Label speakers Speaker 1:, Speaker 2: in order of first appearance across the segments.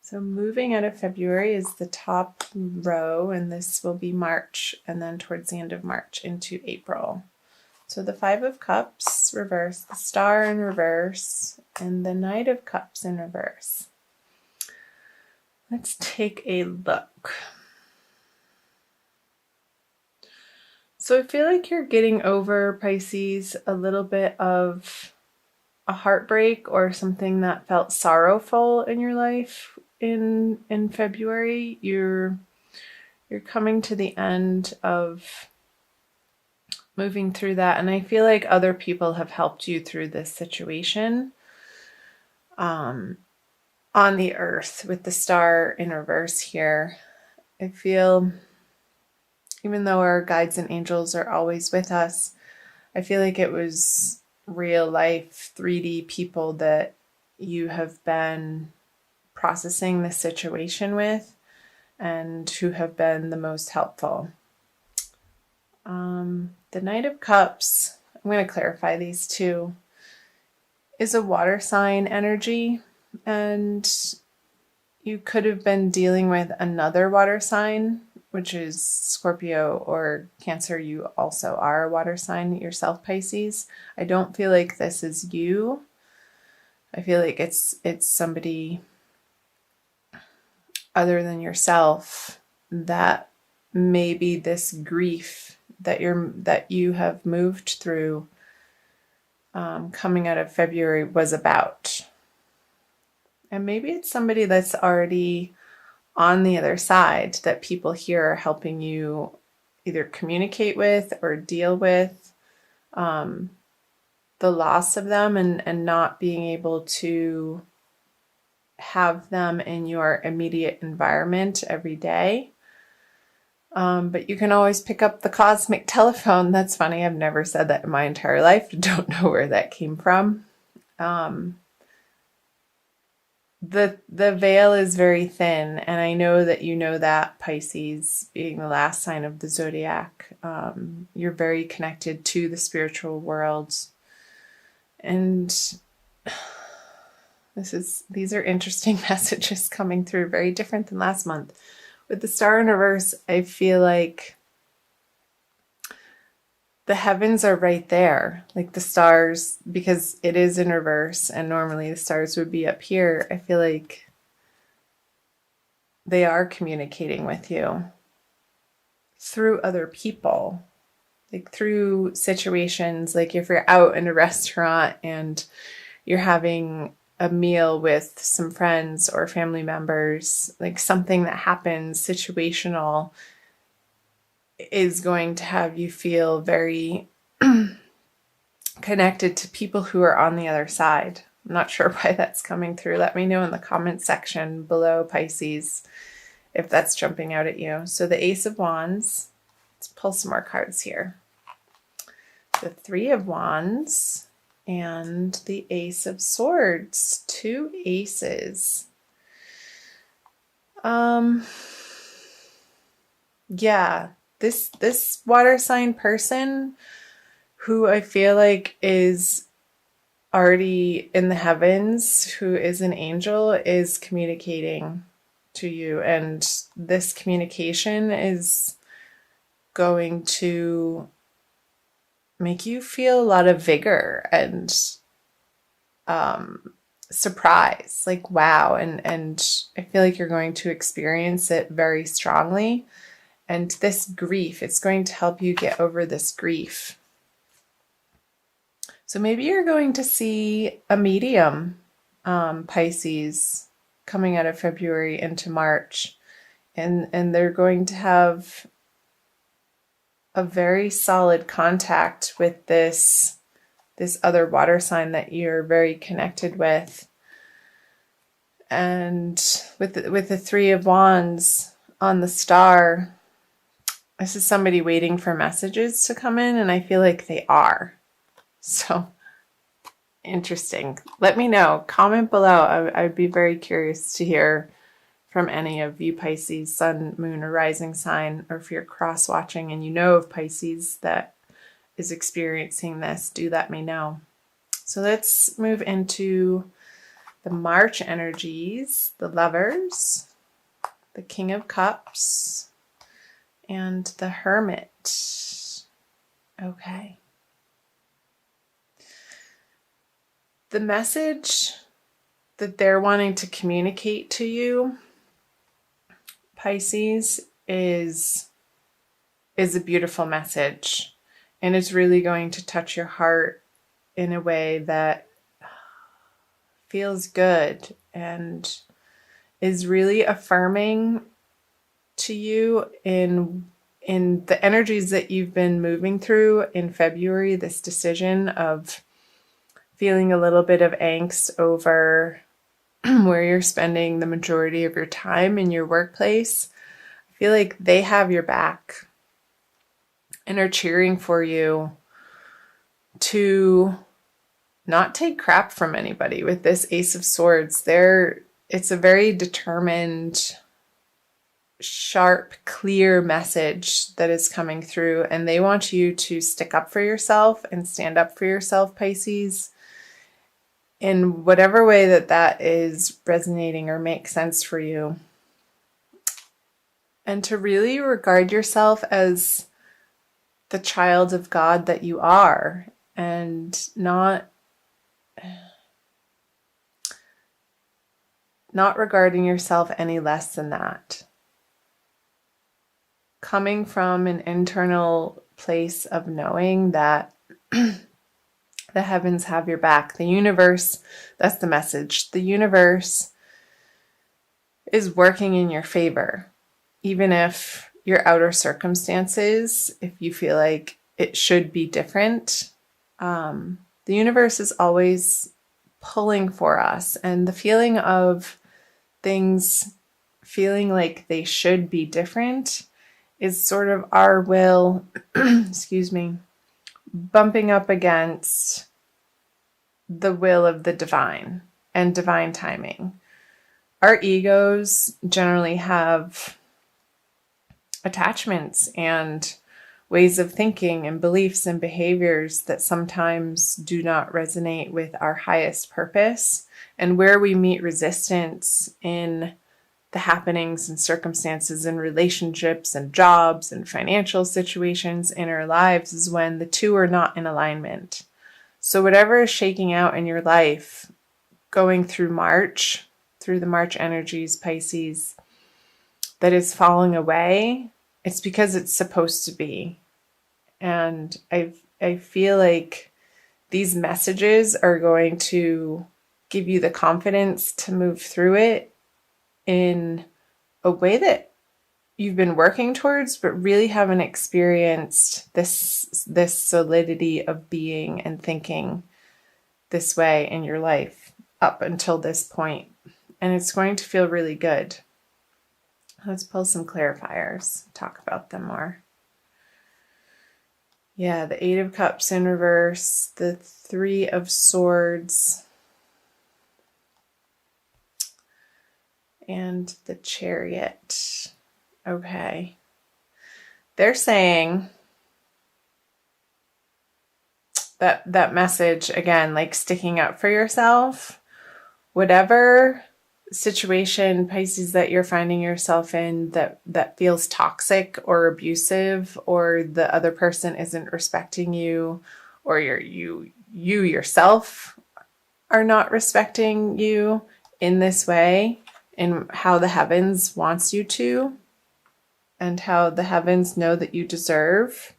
Speaker 1: So moving out of February is the top row, and this will be March, and then towards the end of March into April. So the Five of Cups reverse, the Star in reverse, and the Knight of Cups in reverse. Let's take a look. So I feel like you're getting over, Pisces, a little bit of a heartbreak or something that felt sorrowful in your life in February. You're coming to the end of moving through that, and I feel like other people have helped you through this situation. On the earth with the Star in reverse here, I feel, even though our guides and angels are always with us, I feel like it was real life 3D people that you have been processing this situation with and who have been the most helpful. The Knight of Cups, I'm going to clarify these two, is a water sign energy, and you could have been dealing with another water sign, which is Scorpio or Cancer. You also are a water sign yourself, Pisces. I don't feel like this is you. I feel like it's somebody other than yourself that maybe this grief that you have moved through coming out of February was about. And maybe it's somebody that's already on the other side that people here are helping you either communicate with or deal with the loss of them and not being able to have them in your immediate environment every day. But you can always pick up the cosmic telephone. That's funny. I've never said that in my entire life. Don't know where that came from. The veil is very thin, and I know that you know that, Pisces, being the last sign of the zodiac. You're very connected to the spiritual world, and these are interesting messages coming through, very different than last month. With the Star in reverse, I feel like the heavens are right there, like the stars, because it is in reverse and normally the stars would be up here. I feel like they are communicating with you through other people, like through situations, like if you're out in a restaurant and you're having a meal with some friends or family members, like something that happens situational is going to have you feel very connected to people who are on the other side. I'm not sure why that's coming through. Let me know in the comment section below, Pisces, if that's jumping out at you. So the Ace of Wands, let's pull some more cards here. The Three of Wands and the Ace of Swords, two aces. Yeah, this water sign person who I feel like is already in the heavens, who is an angel, is communicating to you, and this communication is going to make you feel a lot of vigor and surprise, like wow, and I feel like you're going to experience it very strongly. And this grief, it's going to help you get over this grief. So maybe you're going to see a medium, Pisces, coming out of February into March, and they're going to have a very solid contact with this other water sign that you're very connected with. And with the Three of Wands on the Star, this is somebody waiting for messages to come in, and I feel like they are. So interesting. Let me know. Comment below. I'd be very curious to hear from any of you Pisces, sun, moon, or rising sign, or if you're cross-watching and you know of Pisces that is experiencing this, do let me know. So let's move into the March energies, the Lovers, the King of Cups, and the Hermit. Okay. The message that they're wanting to communicate to you, Pisces, is a beautiful message. And it's really going to touch your heart in a way that feels good and is really affirming to you in the energies that you've been moving through in February, this decision of feeling a little bit of angst over where you're spending the majority of your time in your workplace. I feel like they have your back and are cheering for you to not take crap from anybody with this Ace of Swords. It's a very determined, sharp, clear message that is coming through, and they want you to stick up for yourself and stand up for yourself, Pisces, in whatever way that is resonating or makes sense for you. And to really regard yourself as the child of God that you are, and not regarding yourself any less than that. Coming from an internal place of knowing that the heavens have your back. The universe, that's the message. The universe is working in your favor. Even if your outer circumstances, if you feel like it should be different, the universe is always pulling for us. And the feeling of things feeling like they should be different is sort of our will, excuse me, bumping up against the will of the divine and divine timing. Our egos generally have attachments and ways of thinking and beliefs and behaviors that sometimes do not resonate with our highest purpose. And where we meet resistance in the happenings and circumstances and relationships and jobs and financial situations in our lives is when the two are not in alignment. So whatever is shaking out in your life, going through the March energies, Pisces, that is falling away, it's because it's supposed to be. And I feel like these messages are going to give you the confidence to move through it in a way that you've been working towards, but really haven't experienced this solidity of being and thinking this way in your life up until this point. And it's going to feel really good. Let's pull some clarifiers, talk about them more. Yeah, the Eight of Cups in reverse, the Three of Swords, and the Chariot. Okay. They're saying that message, again, like sticking up for yourself, whatever situation, Pisces, that you're finding yourself in that feels toxic or abusive, or the other person isn't respecting you, or you yourself are not respecting you in this way, in how the heavens wants you to, and how the heavens know that you deserve.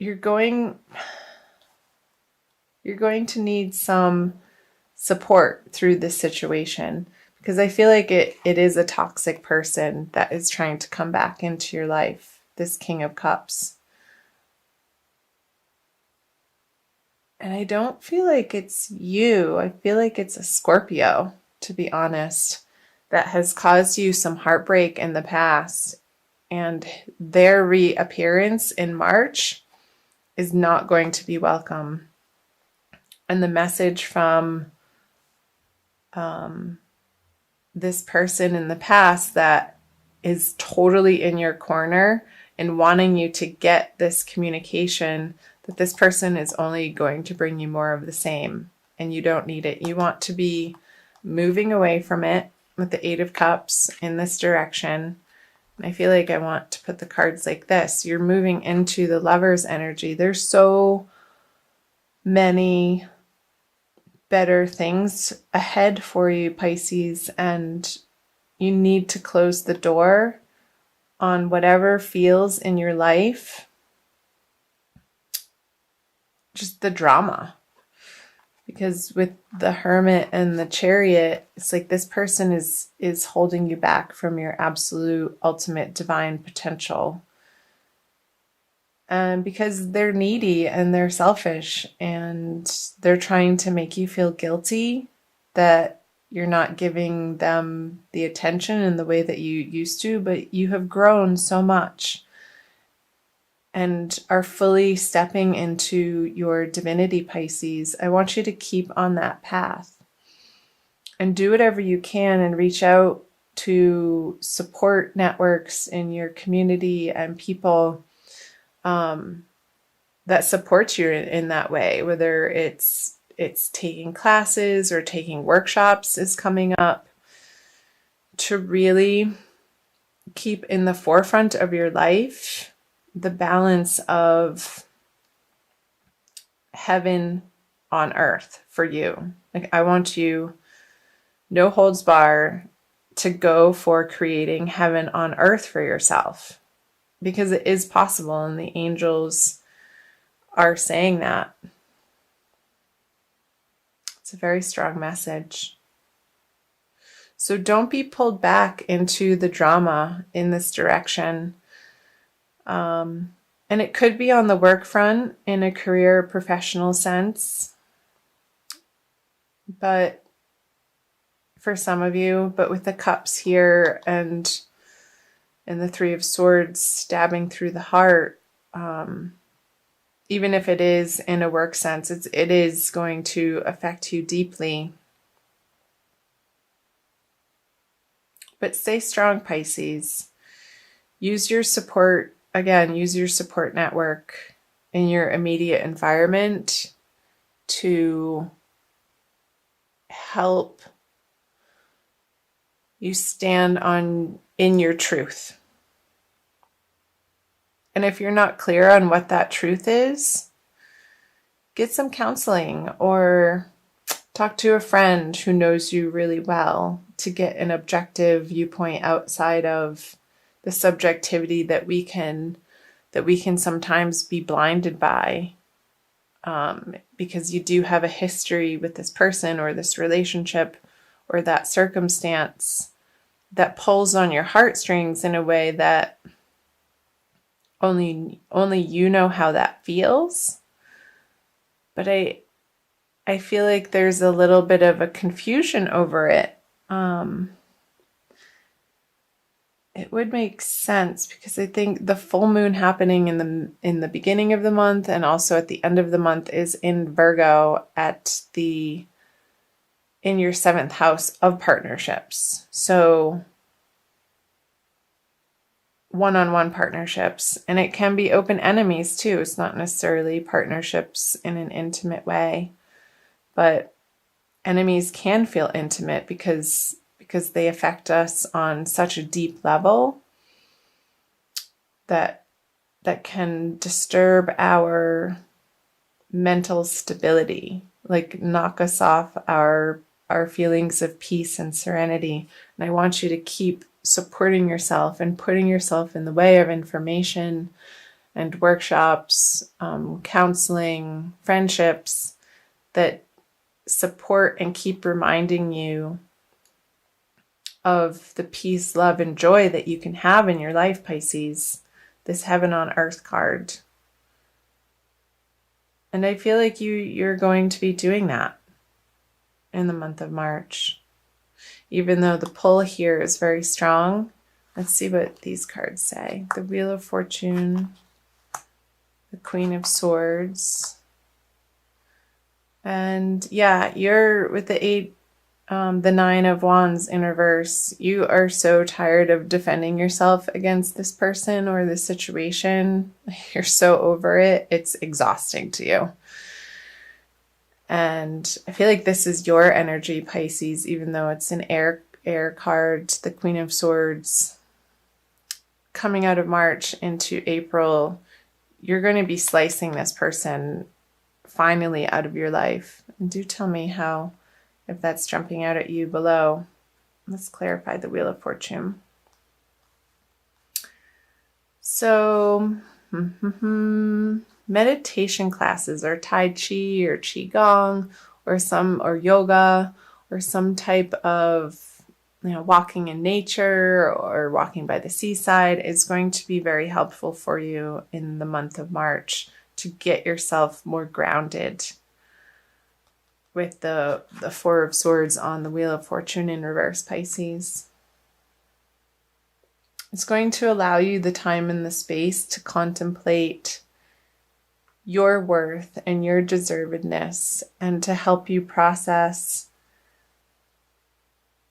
Speaker 1: You're going to need some support through this situation, because I feel like it is a toxic person that is trying to come back into your life, this King of Cups. And I don't feel like it's you. I feel like it's a Scorpio, to be honest, that has caused you some heartbreak in the past. And their reappearance in March is not going to be welcome. And the message from this person in the past that is totally in your corner and wanting you to get this communication that this person is only going to bring you more of the same, and you don't need it. You want to be moving away from it with the Eight of Cups in this direction. And I feel like I want to put the cards like this. You're moving into the Lover's energy. There's so many better things ahead for you, Pisces, and you need to close the door on whatever feels in your life just the drama. Because with the Hermit and the Chariot, it's like this person is holding you back from your absolute ultimate divine potential. And because they're needy and they're selfish and they're trying to make you feel guilty that you're not giving them the attention in the way that you used to, but you have grown so much and are fully stepping into your divinity, Pisces. I want you to keep on that path and do whatever you can and reach out to support networks in your community and people that support you in that way, whether it's taking classes or taking workshops is coming up, to really keep in the forefront of your life the balance of heaven on earth for you. Like, I want you, no holds bar, to go for creating heaven on earth for yourself, because it is possible, and the angels are saying that. It's a very strong message. So don't be pulled back into the drama in this direction. And it could be on the work front in a career professional sense, but for some of you, but with the cups here and the Three of Swords stabbing through the heart, even if it is in a work sense, it is going to affect you deeply. But stay strong, Pisces. Use your support, again, use your support network in your immediate environment to help you stand in your truth. And if you're not clear on what that truth is, get some counseling or talk to a friend who knows you really well to get an objective viewpoint outside of the subjectivity that we can sometimes be blinded by, because you do have a history with this person or this relationship or that circumstance that pulls on your heartstrings in a way that only you know how that feels. But I feel like there's a little bit of a confusion over it. It would make sense because I think the full moon happening in the beginning of the month and also at the end of the month is in Virgo in your 7th house of partnerships. So one-on-one partnerships, and it can be open enemies too. It's not necessarily partnerships in an intimate way, but enemies can feel intimate because they affect us on such a deep level that can disturb our mental stability, like knock us off our feelings of peace and serenity. And I want you to keep supporting yourself and putting yourself in the way of information and workshops, counseling, friendships that support and keep reminding you of the peace, love, and joy that you can have in your life, Pisces. This heaven on earth card. And I feel like you're going to be doing that in the month of March. Even though the pull here is very strong. Let's see what these cards say. The Wheel of Fortune, the Queen of Swords. And yeah, you're with the The Nine of Wands in reverse. You are so tired of defending yourself against this person or this situation. You're so over it. It's exhausting to you. And I feel like this is your energy, Pisces, even though it's an air card, the Queen of Swords. Coming out of March into April, you're going to be slicing this person finally out of your life. And do tell me how, if that's jumping out at you below. Let's clarify the Wheel of Fortune. So, meditation classes or Tai Chi or Qigong or yoga or some type of, walking in nature or walking by the seaside is going to be very helpful for you in the month of March to get yourself more grounded. With the Four of Swords on the Wheel of Fortune in reverse, Pisces. It's going to allow you the time and the space to contemplate your worth and your deservedness, and to help you process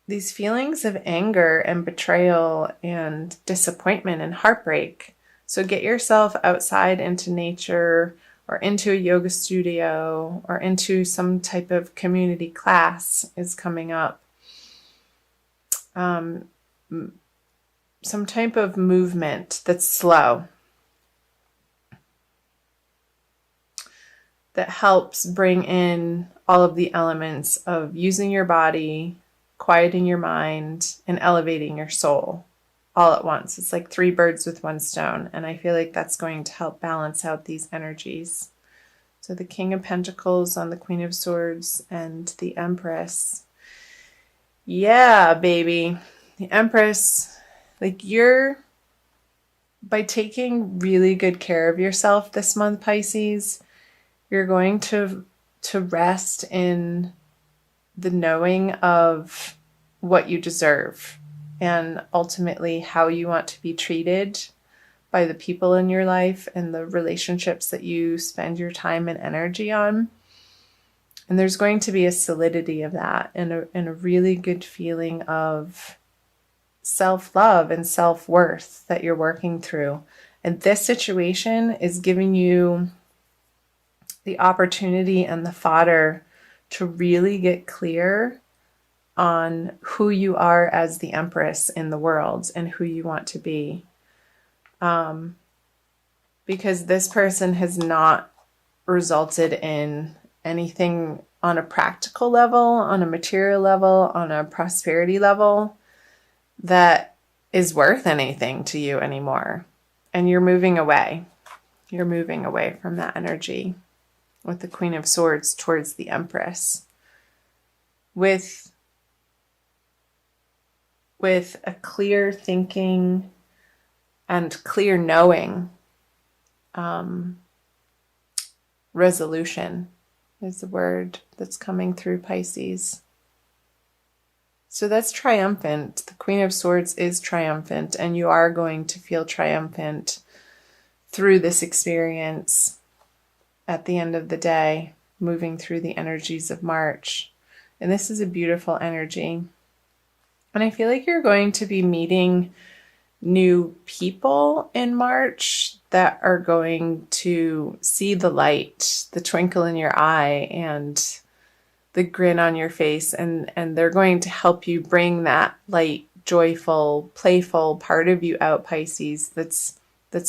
Speaker 1: these feelings of anger and betrayal and disappointment and heartbreak. So get yourself outside into nature, or into a yoga studio, or into some type of community class is coming up. Some type of movement that's slow, that helps bring in all of the elements of using your body, quieting your mind, and elevating your soul all at once. It's like 3 birds with 1 stone. And I feel like that's going to help balance out these energies. So the King of Pentacles on the Queen of Swords and the Empress. Yeah, baby. The Empress, by taking really good care of yourself this month, Pisces, you're going to rest in the knowing of what you deserve and ultimately how you want to be treated by the people in your life and the relationships that you spend your time and energy on. And there's going to be a solidity of that and a really good feeling of self-love and self-worth that you're working through. And this situation is giving you the opportunity and the fodder to really get clear on who you are as the Empress in the world and who you want to be. Because this person has not resulted in anything on a practical level, on a material level, on a prosperity level that is worth anything to you anymore. And you're moving away. You're moving away from that energy with the Queen of Swords towards the Empress. With a clear thinking and clear knowing, resolution is the word that's coming through, Pisces. So that's triumphant. The Queen of Swords is triumphant, and you are going to feel triumphant through this experience at the end of the day, moving through the energies of March. And this is a beautiful energy. And I feel like you're going to be meeting new people in March that are going to see the light, the twinkle in your eye, and the grin on your face, and they're going to help you bring that light, joyful, playful part of you out, Pisces, that's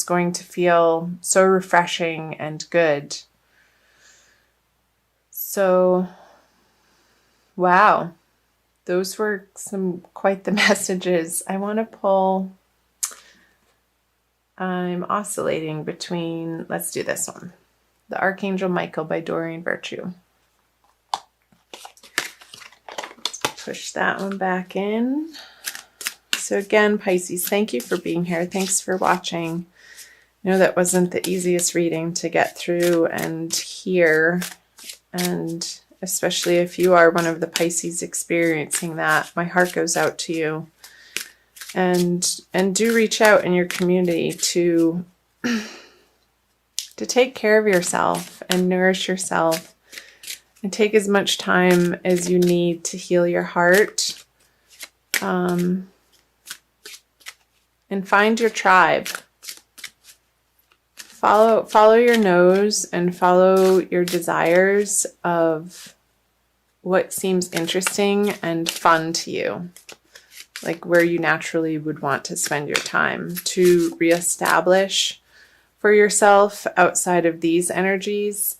Speaker 1: going to feel so refreshing and good. So, wow, those were quite the messages. I want to pull. I'm oscillating between, let's do this one, The Archangel Michael by Doreen Virtue. Push that one back in. So again, Pisces, thank you for being here. Thanks for watching. I know that wasn't the easiest reading to get through and hear, and especially if you are one of the Pisces experiencing that, my heart goes out to you. And do reach out in your community to take care of yourself and nourish yourself And take as much time as you need to heal your heart. And find your tribe. Follow your nose and follow your desires of what seems interesting and fun to you. Like where you naturally would want to spend your time to reestablish for yourself outside of these energies.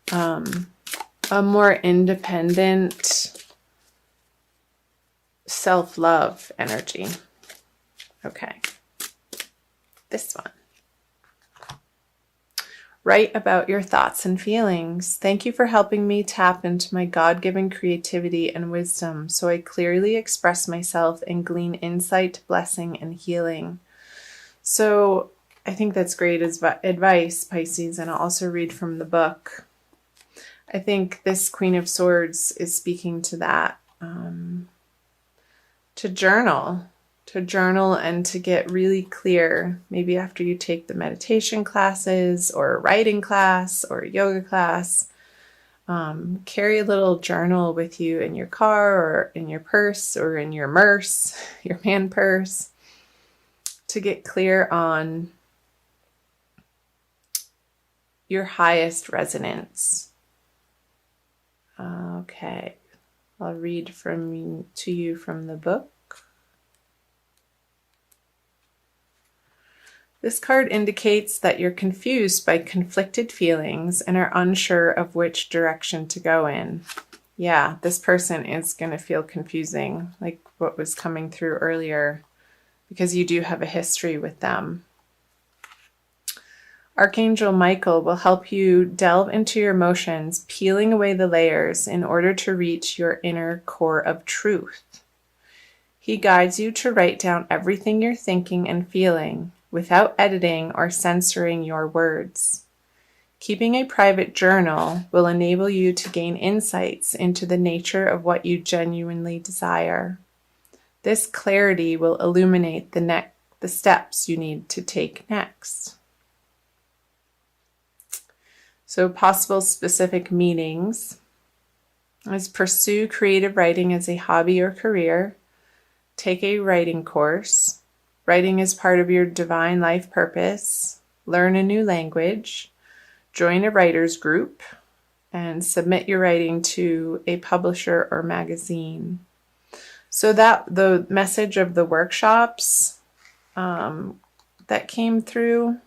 Speaker 1: A more independent self-love energy. Okay. This one. Write about your thoughts and feelings. Thank you for helping me tap into my God-given creativity and wisdom so I clearly express myself and glean insight, blessing, and healing. So I think that's great advice, Pisces, and I'll also read from the book. I think this Queen of Swords is speaking to that. To journal and to get really clear, maybe after you take the meditation classes or a writing class or a yoga class, carry a little journal with you in your car or in your purse or in your merce, your man purse, to get clear on your highest resonance. Okay, I'll read to you from the book. This card indicates that you're confused by conflicted feelings and are unsure of which direction to go in. Yeah, this person is going to feel confusing, like what was coming through earlier, because you do have a history with them. Archangel Michael will help you delve into your emotions, peeling away the layers in order to reach your inner core of truth. He guides you to write down everything you're thinking and feeling without editing or censoring your words. Keeping a private journal will enable you to gain insights into the nature of what you genuinely desire. This clarity will illuminate the steps you need to take next. So possible specific meanings is pursue creative writing as a hobby or career. Take a writing course. Writing is part of your divine life purpose. Learn a new language. Join a writer's group. And submit your writing to a publisher or magazine. So that the message of the workshops that came through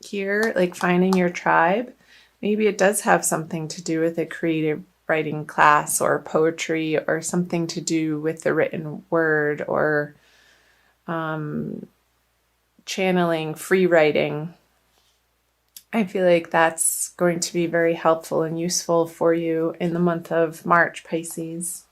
Speaker 1: here, like finding your tribe, maybe it does have something to do with a creative writing class or poetry or something to do with the written word or channeling, free writing. I feel like that's going to be very helpful and useful for you in the month of March, Pisces.